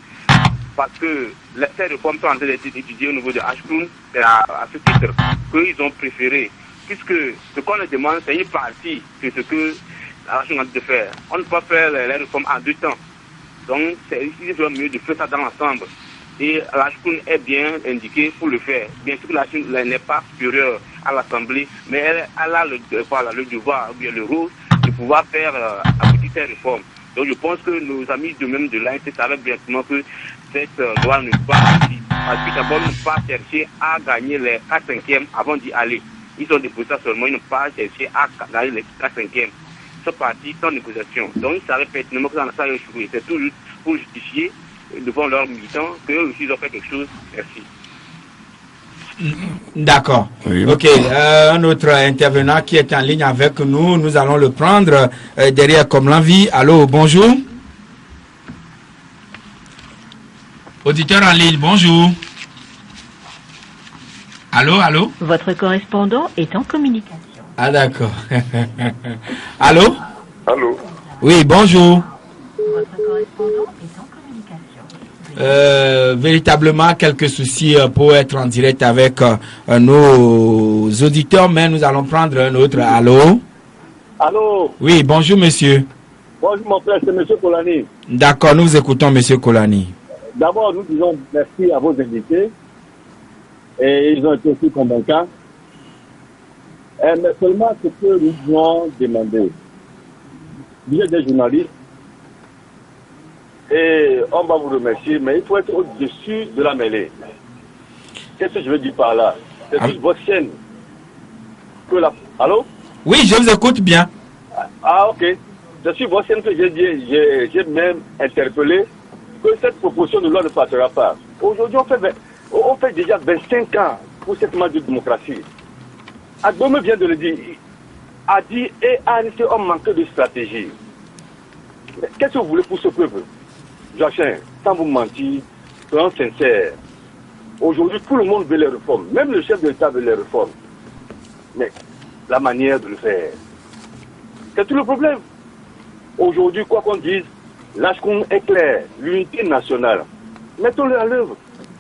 parce que ces réformes sont en train d'être étudiées au niveau de Ashkun, c'est à ce titre qu'ils ont préféré, puisque ce qu'on leur demande, c'est une partie de ce que Ashkun a de faire. On ne peut pas faire les réformes en 2 temps. Donc, c'est mieux de faire ça dans l'ensemble. Et l'Ashkun est bien indiqué pour le faire. Bien sûr que l'Ashkun n'est pas supérieure à l'Assemblée, mais elle a le devoir, ou bien le rôle, de pouvoir faire aboutir ces réformes. Donc je pense que nos amis de même de l'ANC savaient bien que cette loi ne pas aboutir. Parce que d'abord, ils n'ont pas cherché à gagner les 4/5e avant d'y aller. Ils ont déposé ça seulement, ils n'ont pas cherché à gagner les 4/5e. Ils sont partis sans négociation. Donc ils savaient pertinemment que ça a échoué. C'est tout juste pour justifier devant leurs militants qu'eux aussi ils ont fait quelque chose. Merci. D'accord. Oui. Ok. Un autre intervenant qui est en ligne avec nous, nous allons le prendre derrière comme l'envie. Allô, bonjour. Auditeur en ligne, bonjour. Allô. Votre correspondant est en communication. Ah d'accord. Allô. Oui, bonjour. Votre correspondant est en communication. Véritablement quelques soucis pour être en direct avec nos auditeurs, mais nous allons prendre un autre. Allô? Oui, bonjour monsieur. Bonjour mon frère, c'est monsieur Kolani. D'accord, nous écoutons monsieur Kolani. D'abord, nous disons merci à vos invités. Et ils ont été aussi convaincants. Mais seulement ce que nous devons demander. Vous êtes des journalistes. Et on va vous remercier, mais il faut être au-dessus de la mêlée. Qu'est-ce que je veux dire par là? C'est plus votre chaîne que la... Allô? Oui, je vous écoute bien. Ah, ok. C'est sur votre chaîne que j'ai même interpellé que cette proposition de loi ne passera pas. Aujourd'hui, on fait déjà 25 ans pour cette marche de démocratie. Agbome vient de le dire. Adi et ANC ont manqué de stratégie. Qu'est-ce que vous voulez pour ce peuple? Joachim, sans vous mentir, soyons sincères. Aujourd'hui, tout le monde veut les réformes. Même le chef de l'État veut les réformes. Mais la manière de le faire, c'est tout le problème. Aujourd'hui, quoi qu'on dise, l'Ashkun est clair, l'unité nationale. Mettons-le à l'œuvre.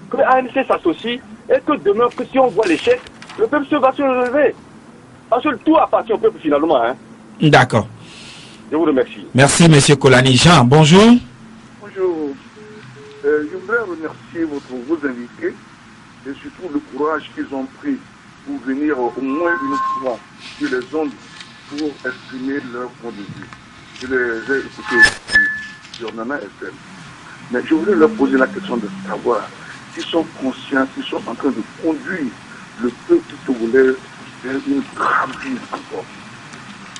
Que l'ANC s'associe et que demain, que si on voit l'échec, le peuple va se relever. Parce que tout appartient au peuple finalement. Hein. D'accord. Je vous remercie. Merci, M. Kolani. Jean, bonjour. Bonjour. Je voudrais remercier vos invités et surtout le courage qu'ils ont pris pour venir au moins une fois sur les ondes pour exprimer leur point de vue. Je les ai écoutés sur Nana FM. Mais je voudrais leur poser la question de savoir s'ils sont conscients, s'ils sont en train de conduire le peuple togolais vers une grave crise encore.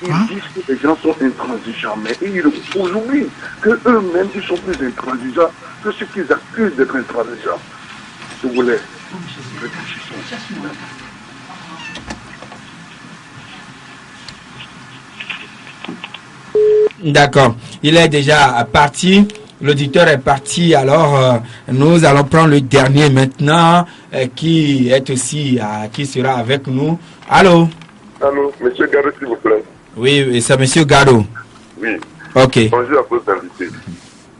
Ils disent que les gens sont intransigeants, mais ils oublient qu'eux-mêmes, ils sont plus intransigeants que ceux qu'ils accusent d'être intransigeants. Togolais, réfléchissons. D'accord. Il est déjà parti. L'auditeur est parti. Alors, nous allons prendre le dernier maintenant, qui est aussi, qui sera avec nous. Allô? Allô, monsieur Garo, s'il vous plaît. Oui, c'est monsieur Garo. Oui. Ok. Bonjour à vos invités.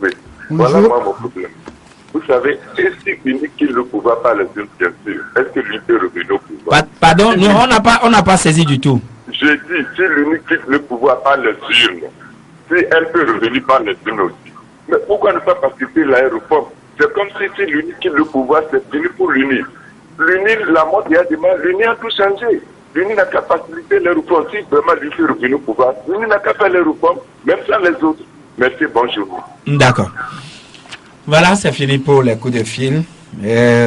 Oui. Bonjour. Voilà moi mon problème. Vous savez, est-ce qu'unique quitte le pouvoir par les urnes, bien sûr? Est-ce que l'unité est revenue au pouvoir? Pardon, nous, on n'a pas saisi du tout. J'ai dit, si l'unique quitte le pouvoir par les urnes, si elle peut revenir par les urnes aussi. Mais pourquoi ne pas participer à la réforme? C'est comme si l'unique quitte le pouvoir, c'est venu pour l'unir. L'unir, la mode, il y a des mal, l'unir a tout changé. L'unir n'a qu'à faciliter les réformes. Si vraiment l'unité est revenue au pouvoir, l'unir n'a qu'à faire les réformes, même sans les autres. Merci, bonjour. D'accord. Voilà, c'est fini pour les coups de fil.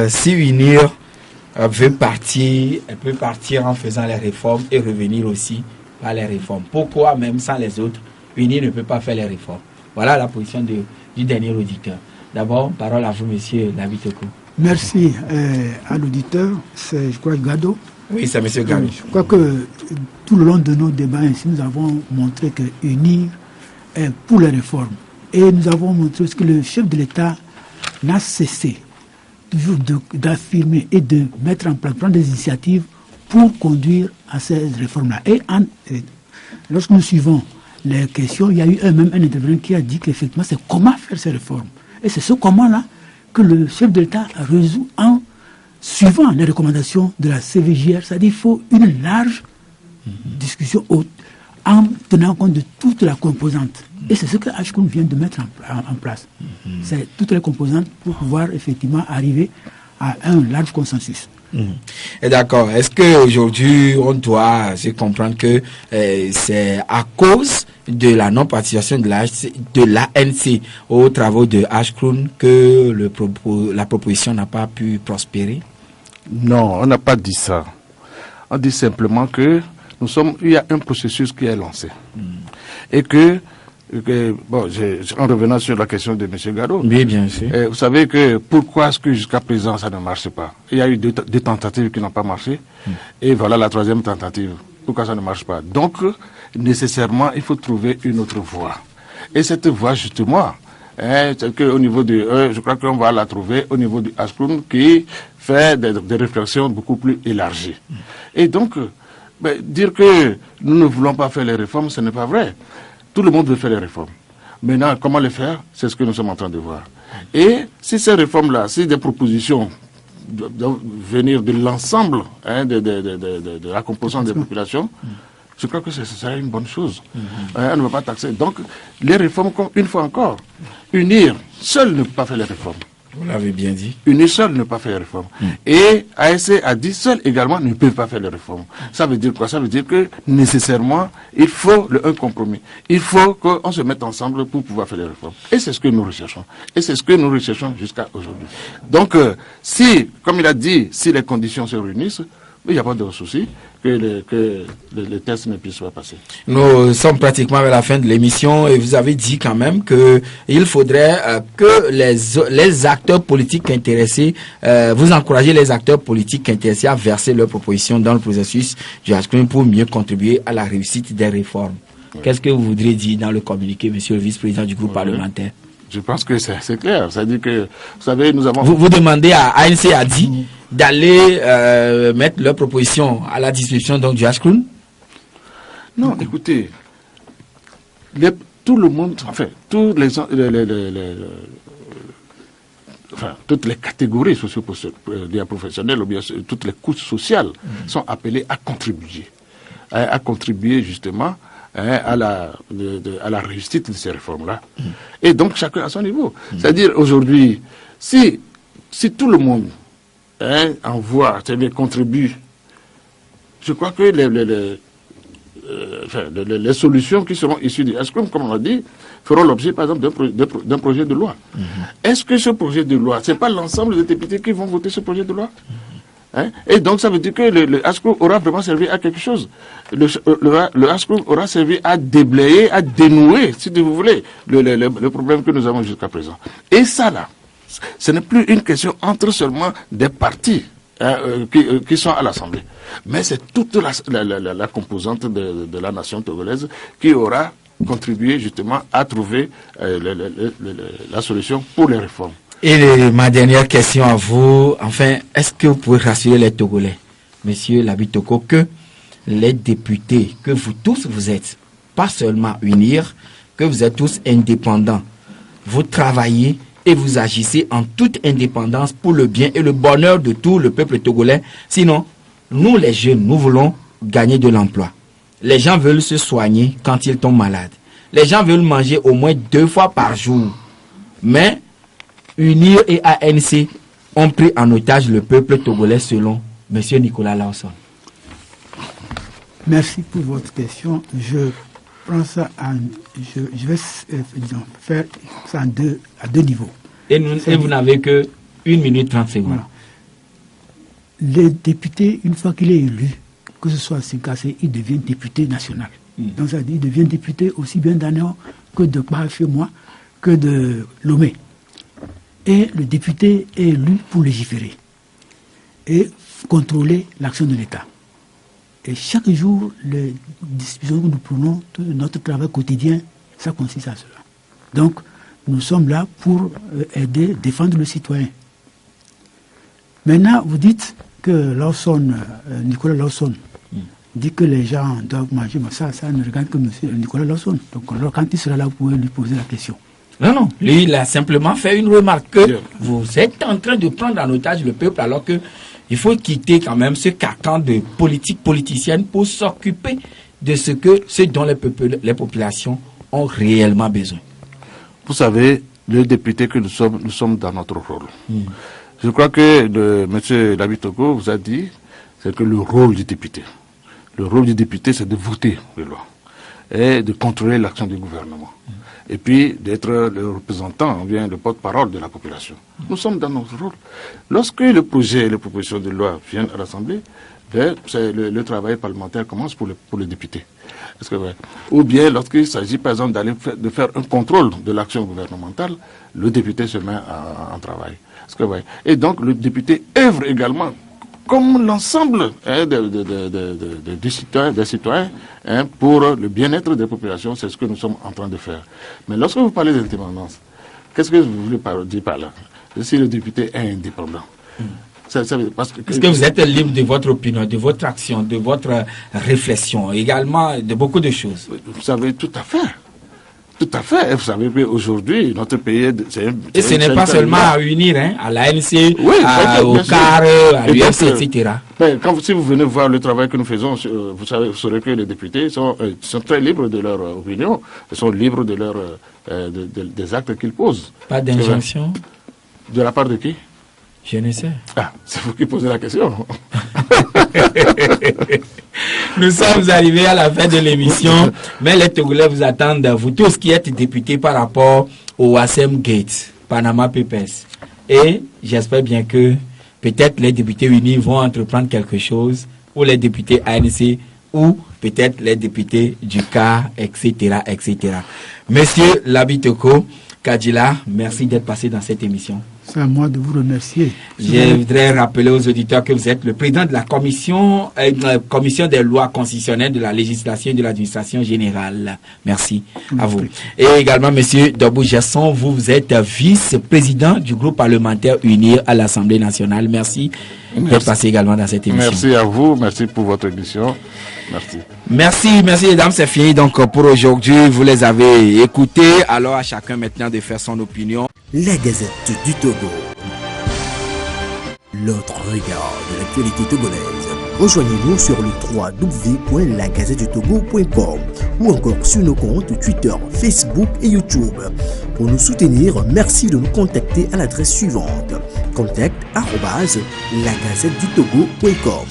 Si UNIR veut partir, elle peut partir en faisant les réformes et revenir aussi par les réformes. Pourquoi même sans les autres, UNIR ne peut pas faire les réformes? Voilà la position du dernier auditeur. D'abord, parole à vous, monsieur David Toko. Merci à l'auditeur, c'est, je crois, Gado. Oui, c'est monsieur Gado. Je crois que tout le long de nos débats ici, nous avons montré que UNIR est pour les réformes. Et nous avons montré que le chef de l'État n'a cessé toujours d'affirmer et de mettre en place, prendre des initiatives pour conduire à ces réformes-là. Et lorsque nous suivons les questions, il y a eu même un intervenant qui a dit qu'effectivement, c'est comment faire ces réformes. Et c'est ce comment-là que le chef de l'État résout en suivant les recommandations de la CVJR, c'est-à-dire qu'il faut une large discussion en tenant compte de toute la composante. Et c'est ce que Ashkroun vient de mettre en place. C'est toutes les composantes pour pouvoir effectivement arriver à un large consensus. Et d'accord. Est-ce qu'aujourd'hui, on doit se comprendre que c'est à cause de la non-participation de l'ANC aux travaux de Ashkroun que la proposition n'a pas pu prospérer? Non, on n'a pas dit ça. On dit simplement que il y a un processus qui est lancé. Et en revenant sur la question de M. Gado, oui, bien sûr. Vous savez que pourquoi est-ce que jusqu'à présent ça ne marche pas? Il y a eu deux tentatives qui n'ont pas marché, et voilà la troisième tentative. Pourquoi ça ne marche pas? Donc, nécessairement, il faut trouver une autre voie. Et cette voie, justement, c'est qu'au niveau je crois qu'on va la trouver au niveau du Ashkroun qui fait des réflexions beaucoup plus élargies. Et donc, dire que nous ne voulons pas faire les réformes, ce n'est pas vrai. Tout le monde veut faire les réformes. Maintenant, comment les faire? C'est ce que nous sommes en train de voir. Et si ces réformes-là, si des propositions doivent venir de l'ensemble de la composante des populations, je crois que ce serait une bonne chose. On ne va pas taxer. Donc, les réformes, une fois encore, unir, seul ne peut pas faire les réformes. Vous l'avez bien dit. Unir seul ne peut pas faire les réformes. Et ASC a dit seul également ne peut pas faire les réformes. Ça veut dire quoi? Ça veut dire que nécessairement, il faut un compromis. Il faut qu'on se mette ensemble pour pouvoir faire les réformes. Et c'est ce que nous recherchons. Et c'est ce que nous recherchons jusqu'à aujourd'hui. Donc, si, comme il a dit, si les conditions se réunissent, il n'y a pas de souci que les tests ne puissent pas passer. Nous sommes pratiquement à la fin de l'émission et vous avez dit quand même qu'il faudrait que les acteurs politiques intéressés, vous encouragez les acteurs politiques intéressés à verser leurs propositions dans le processus du Ashkroun pour mieux contribuer à la réussite des réformes. Qu'est-ce que vous voudriez dire dans le communiqué, monsieur le vice-président du groupe parlementaire? Je pense que c'est clair. C'est-à-dire que, vous savez, nous avons... Vous demandez à ANC a dit d'aller mettre leurs propositions à la disposition donc, du Ashkroun? Non, écoutez, tout le monde, enfin, toutes les catégories socio-professionnelles, ou bien toutes les couches sociales sont appelées à contribuer justement à la réussite de ces réformes-là. Et donc, chacun à son niveau. C'est-à-dire, aujourd'hui, si tout le monde envoie, c'est-à-dire contribue, je crois que les solutions qui seront issues du Ashkroun, comme on l'a dit, feront l'objet, par exemple, d'un projet de loi. Est-ce que ce projet de loi, ce n'est pas l'ensemble des députés qui vont voter ce projet de loi? Et donc, ça veut dire que le Ashkroun aura vraiment servi à quelque chose. Le Ashkroun aura servi à déblayer, à dénouer, si vous voulez, le problème que nous avons jusqu'à présent. Et ça, là, ce n'est plus une question entre seulement des partis qui sont à l'Assemblée. Mais c'est toute la composante de la nation togolaise qui aura contribué justement à trouver la solution pour les réformes. Et ma dernière question à vous, enfin, est-ce que vous pouvez rassurer les Togolais, monsieur Labi Toko, que les députés, que vous tous vous êtes, pas seulement unir, que vous êtes tous indépendants, vous travaillez et vous agissez en toute indépendance pour le bien et le bonheur de tout le peuple togolais. Sinon, nous les jeunes, nous voulons gagner de l'emploi. Les gens veulent se soigner quand ils tombent malades. Les gens veulent manger au moins 2 fois par jour. Mais UNIR et ANC ont pris en otage le peuple togolais selon M. Nicolas Lawson. Merci pour votre question. Je prends ça je vais faire ça à deux niveaux. Et vous n'avez que 1 minute 30 secondes. Voilà. Les députés, une fois qu'il est élu, que ce soit Ségassé, il devient député national. Donc ça veut dire qu'il devient député aussi bien d'Anéo que de Bahafé-Moi, que de Lomé. Et le député est élu pour légiférer et contrôler l'action de l'État. Et chaque jour, les discussions que nous prenons, notre travail quotidien, ça consiste à cela. Donc, nous sommes là pour aider, défendre le citoyen. Maintenant, vous dites que Nicolas Lawson dit que les gens doivent manger, mais ça ne regarde que M. Nicolas Lawson. Donc, alors, quand il sera là, vous pouvez lui poser la question. Non, lui, il a simplement fait une remarque que vous êtes en train de prendre en otage le peuple alors que il faut quitter quand même ce carcan de politique politicienne pour s'occuper de ce dont les populations ont réellement besoin. Vous savez, le député que nous sommes dans notre rôle. Je crois que M. David Togo vous a dit, c'est que le rôle du député, c'est de voter les lois et de contrôler l'action du gouvernement. Et puis d'être le représentant, bien le porte-parole de la population. Nous sommes dans notre rôle. Lorsque le projet et les propositions de loi viennent à l'Assemblée, le travail parlementaire commence pour les députés. Ou bien lorsqu'il s'agit par exemple de faire un contrôle de l'action gouvernementale, le député se met en travail. Et donc le député œuvre également comme l'ensemble des citoyens pour le bien-être des populations. C'est ce que nous sommes en train de faire. Mais lorsque vous parlez d'indépendance, qu'est-ce que vous voulez dire par là? Si le député est indépendant. Est-ce que vous êtes libre de votre opinion, de votre action, de votre réflexion, également de beaucoup de choses? Vous savez, tout à fait. Tout à fait. Vous savez qu'aujourd'hui, notre pays... Et ce n'est pas seulement à unir, à l'ANC, au CAR, à l'UFC, etc. Si vous venez voir le travail que nous faisons, vous saurez que les députés sont très libres de leur opinion, ils sont libres de des actes qu'ils posent. Pas d'injonction? De la part de qui? Je ne sais. C'est vous qui posez la question. Nous sommes arrivés à la fin de l'émission, mais les Togolais vous attendent, vous tous qui êtes députés par rapport au Wassem Gate, Panama Papers. Et j'espère bien que peut-être les députés unis vont entreprendre quelque chose, ou les députés ANC, ou peut-être les députés du CAR, etc., etc. Monsieur Labitoko Kadjila, merci d'être passé dans cette émission. C'est à moi de vous remercier. Je voudrais rappeler aux auditeurs que vous êtes le président de la commission des lois constitutionnelles de la législation et de l'administration générale. Merci à vous. Et également, monsieur Dobou Gerson, vous êtes vice-président du groupe parlementaire Unir à l'Assemblée nationale. Merci d'être passé également dans cette émission. Merci à vous, merci pour votre émission. Merci. Merci mesdames, c'est fini donc pour aujourd'hui. Vous les avez écoutés. Alors à chacun maintenant de faire son opinion. La Gazette du Togo. L'autre regard de l'actualité togolaise. Rejoignez-nous sur le www.lagazettedutogo.com ou encore sur nos comptes Twitter, Facebook et YouTube. Pour nous soutenir, merci de nous contacter à l'adresse suivante: contact@lagazettedutogo.com.